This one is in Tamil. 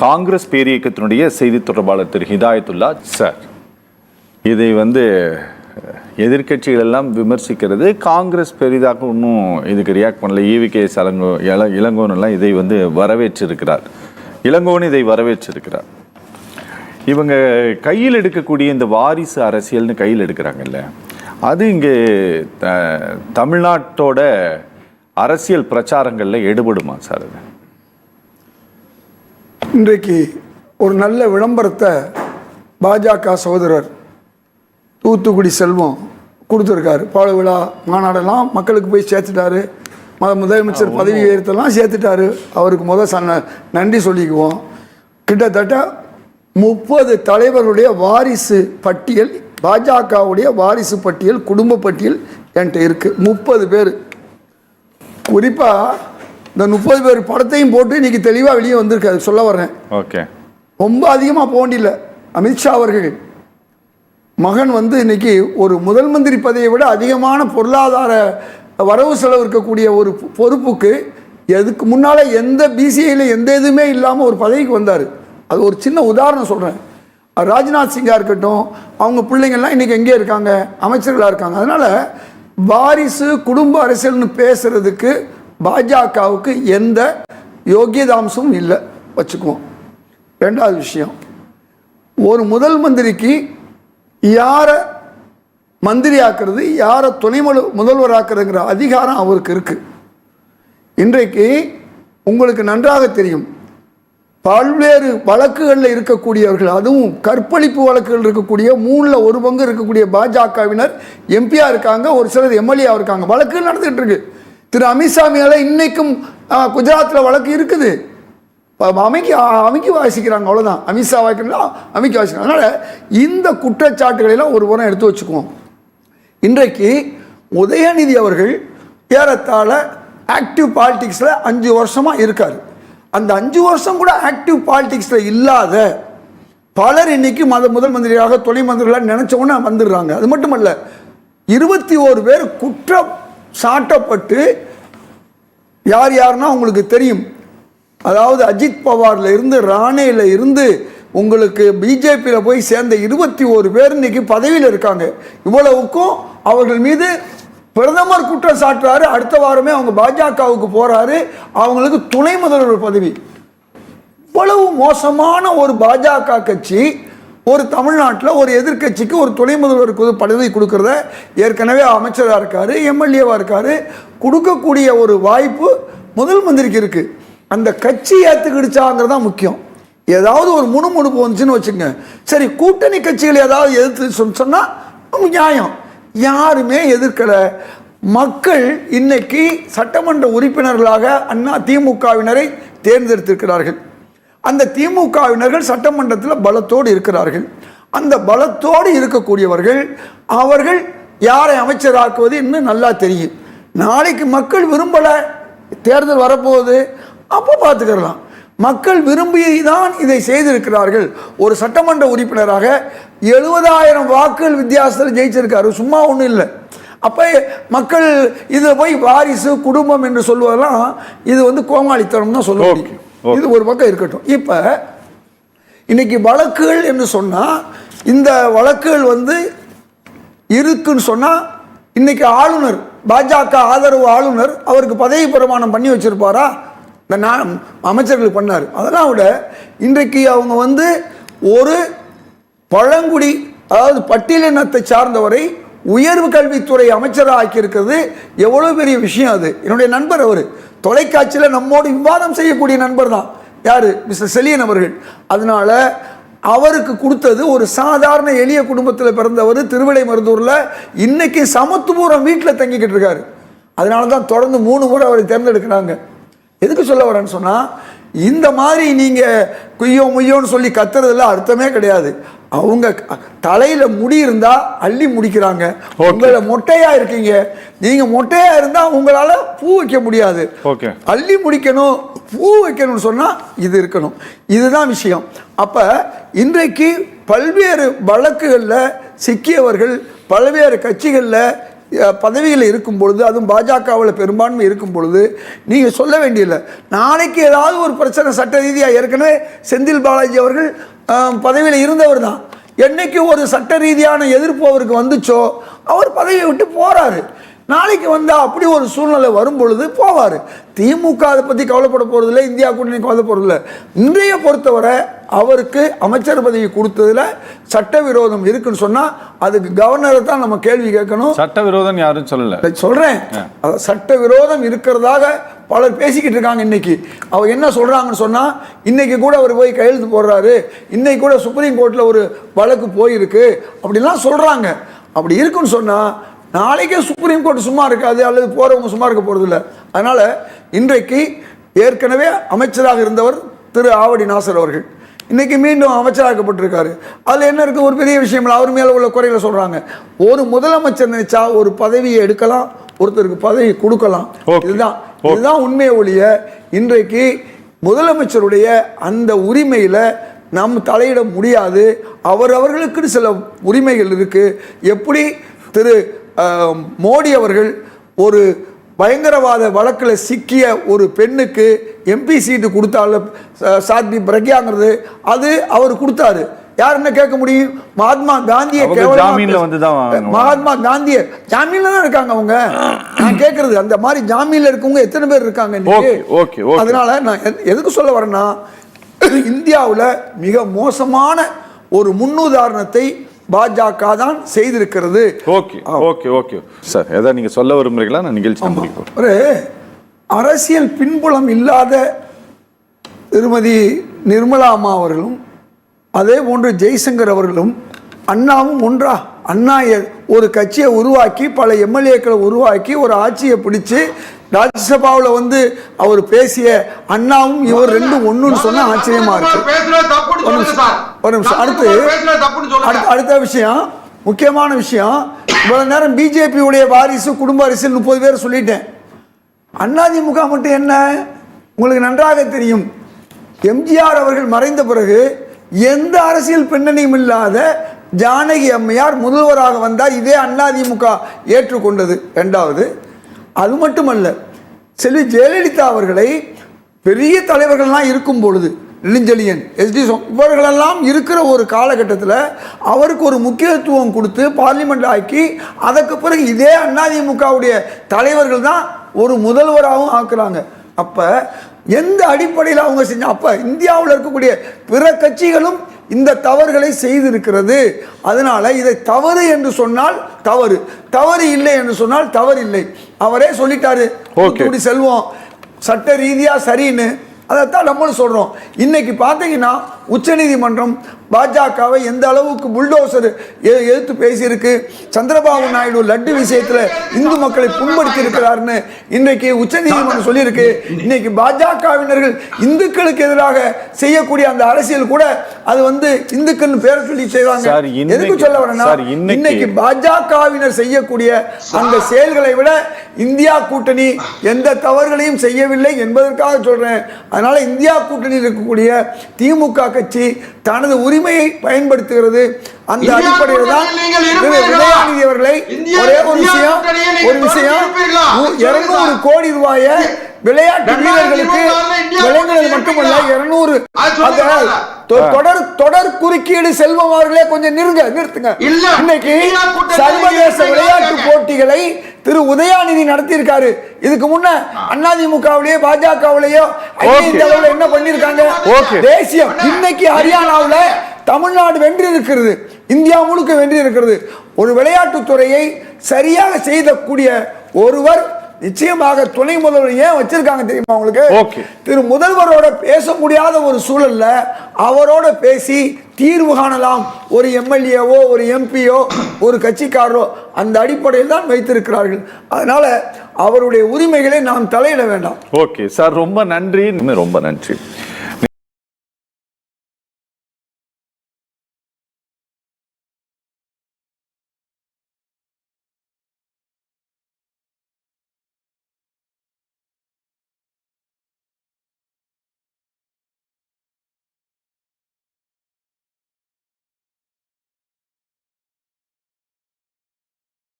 காங்கிரஸ் பேரியக்கத்தினுடைய செய்தி தொடர்பாளர் திரு ஹிதாயத்துல்லா சார், இதை எதிர்கட்சிகள் எல்லாம் விமர்சிக்கிறது. காங்கிரஸ் பெரிதாக இன்னும் இதுக்கு ரியாக்ட் பண்ணல. EVKS இளங்கோவன் எல்லாம் இதை வரவேற்றிருக்கிறார். இளங்கோவன் இதை வரவேற்றிருக்கிறார். இவங்க கையில் எடுக்கக்கூடிய இந்த வாரிசு அரசியல்னு கையில் எடுக்கிறாங்கல்ல, அது இங்கே தமிழ்நாட்டோட அரசியல் பிரச்சாரங்களில் எடுபடுமா சார்? அது இன்றைக்கு ஒரு நல்ல விளம்பரத்தை பாஜக சகோதரர் தூத்துக்குடி செல்வம் கொடுத்துருக்காரு. பால விழா மாநாடெல்லாம் மக்களுக்கு போய் சேர்த்துட்டாரு. முதலமைச்சர் பதவி ஏற்றெல்லாம் சேர்த்துட்டாரு. அவருக்கு நன்றி சொல்லிக்குவோம். கிட்டத்தட்ட 30 தலைவர்களுடைய வாரிசு பட்டியல், பாஜகவுடைய வாரிசு பட்டியல், குடும்ப பட்டியல் என்கிட்ட இருக்கு. 30 பேர். குறிப்பாக இந்த 30 பேர் படத்தையும் போட்டு இன்னைக்கு தெளிவாக வெளியே வந்திருக்காரு. சொல்ல வர்றேன். ஓகே, ரொம்ப அதிகமாக போண்டில்லை. அமித்ஷா அவர்கள் மகன் இன்னைக்கு ஒரு முதல் மந்திரி பதவியை விட அதிகமான பொருளாதார வரவு செலவு இருக்கக்கூடிய ஒரு பொறுப்புக்கு எதுக்கு முன்னால் எந்த பிசிஐயில் எந்த இதுவுமே இல்லாமல் ஒரு பதவிக்கு வந்தார். அது ஒரு சின்ன உதாரணம் சொல்கிறேன். ராஜ்நாத் சிங்காக இருக்கட்டும், அவங்க பிள்ளைங்கள்லாம் இன்றைக்கி எங்கே இருக்காங்க? அமைச்சர்களாக இருக்காங்க. அதனால் வாரிசு குடும்ப அரசியல்னு பேசுகிறதுக்கு பாஜகவுக்கு எந்த யோகியதாம்சமும் இல்லை வச்சுக்குவோம். ரெண்டாவது விஷயம், ஒரு முதல் மந்திரிக்கு யாரை மந்திரி ஆக்குறது, யாரை துணை முதல்வர் ஆக்குறதுங்கிற அதிகாரம் அவருக்கு இருக்குது. இன்றைக்கு உங்களுக்கு நன்றாக தெரியும், பல்வேறு வழக்குகளில் இருக்கக்கூடியவர்கள், அதுவும் கற்பழிப்பு வழக்குகள் இருக்கக்கூடிய 3ல் 1 பங்கு இருக்கக்கூடிய பாஜகவினர் எம்பியாக இருக்காங்க, ஒரு சிலர் எம்எல்ஏவாக இருக்காங்க. வழக்குகள் நடந்துகிட்டு இருக்கு. திரு அமித்ஷா மேலே இன்னைக்கும் குஜராத்தில் வழக்கு இருக்குது. அமைக்கி வாசிக்கிறாங்க, அவ்வளோதான். அமித்ஷா வாய்க்கலாம், அமைக்கி வாசிக்கிறாங்க. அதனால் இந்த குற்றச்சாட்டுகளெல்லாம் ஒரு புறம் எடுத்து வச்சுக்குவோம். இன்றைக்கு உதயநிதி அவர்கள் ஏறத்தாழ ஆக்டிவ் பாலிடிக்ஸில் 5 வருஷமாக இருக்கார். அந்த 5 வருஷம் கூட ஆக்டிவ் பாலிடிக்ஸில் இல்லாத பலர் இன்னைக்கு முதல் மந்திரியாக துணை மந்திரிகளாக நினைச்சவொன்னே வந்துடுறாங்க. அது மட்டுமல்ல, 21 பேர் குற்றம் சாட்டப்பட்டு, யாருன்னா உங்களுக்கு தெரியும். அதாவது அஜித் பவார்ல இருந்து, ராணேல இருந்து, உங்களுக்கு பிஜேபியில் போய் சேர்ந்த 21 பேர் இன்னைக்கு பதவியில் இருக்காங்க. இவ்வளவுக்கும் அவர்கள் மீது பிரதமர் குற்றம் சாட்டுறாரு. அடுத்த வாரமே அவங்க பாஜகவுக்கு போறாரு. அவங்களுக்கு துணை முதல்வர் பதவி. இவ்வளவு மோசமான ஒரு பாஜக கட்சி ஒரு தமிழ்நாட்டில் ஒரு எதிர்கட்சிக்கு ஒரு துணை முதல்வருக்கு பதவி கொடுக்கறத, ஏற்கனவே அமைச்சராக இருக்காரு, எம்எல்ஏவாக இருக்காரு, கொடுக்கக்கூடிய ஒரு வாய்ப்பு முதல் மந்திரிக்கு இருக்கு. அந்த கட்சி ஏற்றுக்கிடுச்சாங்கிறதா முக்கியம். ஏதாவது ஒரு முணுமுணுப்பு வந்துச்சுன்னு வச்சுங்க, சரி கூட்டணி கட்சிகள் ஏதாவது எதிர்த்து சொன்னால் நியாயம். யாருமே எதிர்க்கலை. மக்கள் இன்னைக்கு சட்டமன்ற உறுப்பினர்களாக திமுகவினரை தேர்ந்தெடுத்திருக்கிறார்கள். அந்த திமுகவினர்கள் சட்டமன்றத்தில் பலத்தோடு இருக்கிறார்கள். அந்த பலத்தோடு இருக்கக்கூடியவர்கள் அவர்கள் யாரை அமைச்சராக்குவது இன்னும் நல்லா தெரியும். நாளைக்கு மக்கள் விரும்பலை, தேர்தல் வரப்போகுது, அப்போ பார்த்துக்கலாம். மக்கள் விரும்பி தான் இதை செய்திருக்கிறார்கள். ஒரு சட்டமன்ற உறுப்பினராக 70,000 வாக்குகள் வித்தியாசத்தில் ஜெயிச்சிருக்காரு. சும்மா ஒன்றும் இல்லை. அப்போ மக்கள் இதில் போய் வாரிசு குடும்பம் என்று சொல்வதெல்லாம் இது கோமாளித்தனம் தான் சொல்ல முடியும். இது ஒரு பக்கம் இருக்கட்டும். இப்போ இன்னைக்கு வழக்குகள் என்று சொன்னால், இந்த வழக்குகள் இருக்குன்னு சொன்னால், இன்னைக்கு ஆளுநர், பாஜக ஆதரவு ஆளுநர், அவருக்கு பதவி பிரமாணம் பண்ணி வச்சிருப்பாரா? இந்த அமைச்சர்களுக்கு பண்ணார். அதெல்லாம் விட இன்றைக்கு அவங்க ஒரு பழங்குடி, அதாவது பட்டியலினத்தை சார்ந்தவரை உயர்வு கல்வித்துறை அமைச்சராக ஆக்கியிருக்கிறது எவ்வளோ பெரிய விஷயம். அது என்னுடைய நண்பர், அவர் தொலைக்காட்சியில் நம்மோடு விவாதம் செய்யக்கூடிய நண்பர் தான். யார்? மிஸ்டர் செலியன் அவர்கள். அதனால அவருக்கு கொடுத்தது ஒரு சாதாரண எளிய குடும்பத்தில் பிறந்தவர், திருவிடை மருதூரில் இன்னைக்கு சமத்துவபுரம் வீட்டில் தங்கிக்கிட்டு இருக்காரு. அதனால தான் தொடர்ந்து 3 முறை அவரை தேர்ந்தெடுக்கிறாங்க. எதுக்கு சொல்ல வரேன்னு சொன்னால், இந்த மாதிரி நீங்கள் குய்யோ முய்யோன்னு சொல்லி கத்துறதுல அர்த்தமே கிடையாது. அவங்க தலையில் முடி இருந்தால் அள்ளி முடிக்கிறாங்க. உங்களை மொட்டையாக இருக்கீங்க, நீங்கள் மொட்டையாக இருந்தால் உங்களால் பூ வைக்க முடியாது. அள்ளி முடிக்கணும், பூ வைக்கணும்னு சொன்னால் இது இருக்கணும். இதுதான் விஷயம். அப்போ இன்றைக்கு பல்வேறு வழக்குகளில் சிக்கியவர்கள், பல்வேறு கட்சிகளில் பதவியில் இருக்கும் பொழுது, அதுவும் பாஜகவில் பெரும்பான்மை இருக்கும் பொழுது நீங்கள் சொல்ல வேண்டியதில்லை. நாளைக்கு ஏதாவது ஒரு பிரச்சனை சட்ட ரீதியாக, ஏற்கனவே செந்தில் பாலாஜி அவர்கள் பதவியில் இருந்தவர் தான். என்னைக்கு ஒரு சட்ட ரீதியான எதிர்ப்பு அவருக்கு வந்துச்சோ அவர் பதவியை விட்டு போகிறாரு. நாளைக்கு வந்தால் அப்படி ஒரு சூழ்நிலை வரும் பொழுது போவார். திமுக அதை பற்றி கவலைப்பட போகிறதில்ல, இந்தியா கூட்டணி கவலைப்படுறதில்ல. இன்றைய பொறுத்தவரை அவருக்கு அமைச்சர் பதவி கொடுத்ததில் சட்டவிரோதம் இருக்குன்னு சொன்னால் அதுக்கு கவர்னரை தான் நம்ம கேள்வி கேட்கணும். சட்டவிரோதம் யாரும் சொல்லலை, சொல்கிறேன். சட்டவிரோதம் இருக்கிறதாக பலர் பேசிக்கிட்டு இருக்காங்க. இன்னைக்கு அவர் என்ன சொல்கிறாங்கன்னு சொன்னால், இன்னைக்கு கூட அவர் போய் கையெழுத்து போடுறாரு, இன்னைக்கு கூட சுப்ரீம் கோர்ட்டில் ஒரு வழக்கு போயிருக்கு அப்படிலாம் சொல்கிறாங்க. அப்படி இருக்குன்னு சொன்னால் நாளைக்கே சுப்ரீம் கோர்ட் சும்மா இருக்காது, அல்லது போகிறவங்க சும்மா இருக்க போகிறதில்ல. அதனால் இன்றைக்கு ஏற்கனவே அமைச்சராக இருந்தவர் திரு ஆவடி நாசர் அவர்கள் இன்னைக்கு மீண்டும் அமைச்சராக்கப்பட்டிருக்காரு. அதில் என்ன இருக்குது, ஒரு பெரிய விஷயம் இல்லை. அவர் மேலே உள்ள குறைகளை சொல்கிறாங்க. ஒரு முதலமைச்சர் நினைச்சா ஒரு பதவியை எடுக்கலாம், ஒருத்தருக்கு பதவி கொடுக்கலாம். இதுதான் உண்மையை ஒழிய இன்றைக்கு முதலமைச்சருடைய அந்த உரிமையில் நாம் தலையிட முடியாது. அவர்களுக்கு சில உரிமைகள் இருக்குது. எப்படி திரு மோடி அவர்கள் ஒரு பயங்கரவாத வழக்கில் சிக்கிய ஒரு பெண்ணுக்கு எம்பி சீட்டு கொடுத்தால, சாத்வி பிரக்யாங்கிறது, அது அவர் கொடுத்தாரு. யார் என்ன கேட்க முடியும்? மகாத்மா காந்தியை மகாத்மா காந்தியை ஜாமீன்ல தான் இருக்காங்க அவங்க. நான் கேட்கறது, அந்த மாதிரி ஜாமீன்ல இருக்கவங்க எத்தனை பேர் இருக்காங்க? அதனால நான் எதுக்கு சொல்ல வரேன்னா, இந்தியாவில் மிக மோசமான ஒரு முன்னுதாரணத்தை பாஜக தான் செய்திருக்கிறது. சார், ஏதாவது நீங்க சொல்ல விரும்புறீங்களா? நான் நிகழ்ச்சி ஒரு அரசியல் பின்புலம் இல்லாத திருமதி நிர்மலா அம்மா அவர்களும் அதே போன்று ஜெய்சங்கர் அவர்களும் அண்ணாவும் ஒன்றா. அண்ணா ஒரு கட்சியை உருவாக்கி பல எம்எல்ஏக்களை உருவாக்கி ஒரு ஆட்சியை பிடிச்சு ராஜ்யசபாவில் வந்து அவர் பேசிய அண்ணாவும் இவர் ரெண்டும் ஒன்றுன்னு சொன்ன ஆச்சரியமா இருக்கு. ஒரு நிமிஷம். அடுத்த விஷயம், முக்கியமான விஷயம். இவ்வளவு நேரம் பிஜேபியுடைய வாரிசு, குடும்ப அரசியல் 30 பேர் சொல்லிட்டேன். அதிமுக மட்டும் என்ன, உங்களுக்கு நன்றாக தெரியும். எம்ஜிஆர் அவர்கள் மறைந்த பிறகு எந்த அரசியல் பின்னணியும் இல்லாத ஜானகி அம்மையார் முதல்வராக வந்தார். இதே அதிமுக ஏற்றுக்கொண்டது. இரண்டாவது, அது மட்டுமல்ல, செல்வி ஜெயலலிதா அவர்களை பெரிய தலைவர்கள்லாம் இருக்கும் பொழுது, நெடுஞ்செழியன், எஸ்டி இவர்களெல்லாம் இருக்கிற ஒரு காலகட்டத்தில் அவருக்கு ஒரு முக்கியத்துவம் கொடுத்து பார்லிமெண்ட் ஆக்கி அதற்கு பிறகு இதே அதிமுகவுடைய தலைவர்கள் தான் ஒரு முதல்வராகவும் ஆக்குறாங்க. அப்போ எந்த அடிப்படையில் அவங்க செஞ்ச, அப்போ இந்தியாவில் இருக்கக்கூடிய பிற கட்சிகளும் இந்த தவறுகளை செய்திருக்கிறது. அதனால இதை தவறு என்று சொன்னால் தவறு, தவறு இல்லை என்று சொன்னால் தவறு இல்லை. அவரே சொல்லிட்டாரு, செல்வம் சட்ட ரீதியா சரின்னு. அதைத்தான் நம்மளும் சொல்றோம். இன்னைக்கு பார்த்தீங்கன்னா உச்சநீதிமன்றம் பாஜகவை எந்த அளவுக்கு புல்டோசர் எதிர்த்து பேசியிருக்கு. சந்திரபாபு நாயுடு லட்டு விஷயத்தில் இந்து மக்களை புண்படுத்தி இருக்கிறார்னு இன்றைக்கு உச்சநீதிமன்றம் சொல்லியிருக்கு. இன்னைக்கு பாஜகவினர்கள் இந்துக்களுக்கு எதிராக செய்யக்கூடிய அந்த அரசியல் கூட அது வந்து இந்துக்கள் பேரை சொல்லி செய்வாங்க. எதுக்கு சொல்ல வரேன்னா, இன்னைக்கு பாஜகவினர் செய்யக்கூடிய அந்த செயல்களை விட இந்தியா கூட்டணி எந்த தவறுகளையும் செய்யவில்லை என்பதற்காக சொல்றேன். அதனால இந்தியா கூட்டணியில் இருக்கக்கூடிய திமுக கட்சி தனது உரிமையை பயன்படுத்துகிறது. அந்த அடிப்படையில் தான் உதயநிதி அவர்களை ஒரே ஒரு விஷயம் 200 கோடி ரூபாயை விளையாட்டு வீரர்களுக்கு வழங்குவது மட்டுமல்ல, 200 தொடர் குறுக்கீடு. செல்வம் அவர்களே கொஞ்சம் நிறுத்துங்க. இன்னைக்கு சர்வதேச விளையாட்டு போட்டிகளை திரு உதயாநிதி நடத்தியிருக்காரு. இதுக்கு முன்ன அதிமுகவிலேயோ பாஜகவிலேயோ என்ன பண்ணிருக்காங்க? தேசியம். இன்னைக்கு ஹரியானாவில் தமிழ்நாடு வென்று இருக்கிறது, இந்தியா முழுக்க வென்று இருக்கிறது. ஒரு விளையாட்டுத்துறையை சரியாக செய்யக்கூடிய ஒருவர் நிச்சயமாக துணை முதல்வர் ஏன் வச்சிருக்காங்க தெரியுமா உங்களுக்கு? திரு முதல்வரோட பேச முடியாத ஒரு சூழல்ல அவரோட பேசி தீர்வு காணலாம். ஒரு எம்எல்ஏவோ ஒரு எம்பியோ ஒரு கட்சிக்காரரோ அந்த அடிப்படையில் தான் வைத்திருக்கிறார்கள். அதனால அவருடைய உரிமைகளை நாம் தலையிட வேண்டாம். ஓகே சார், ரொம்ப நன்றி. ரொம்ப நன்றி.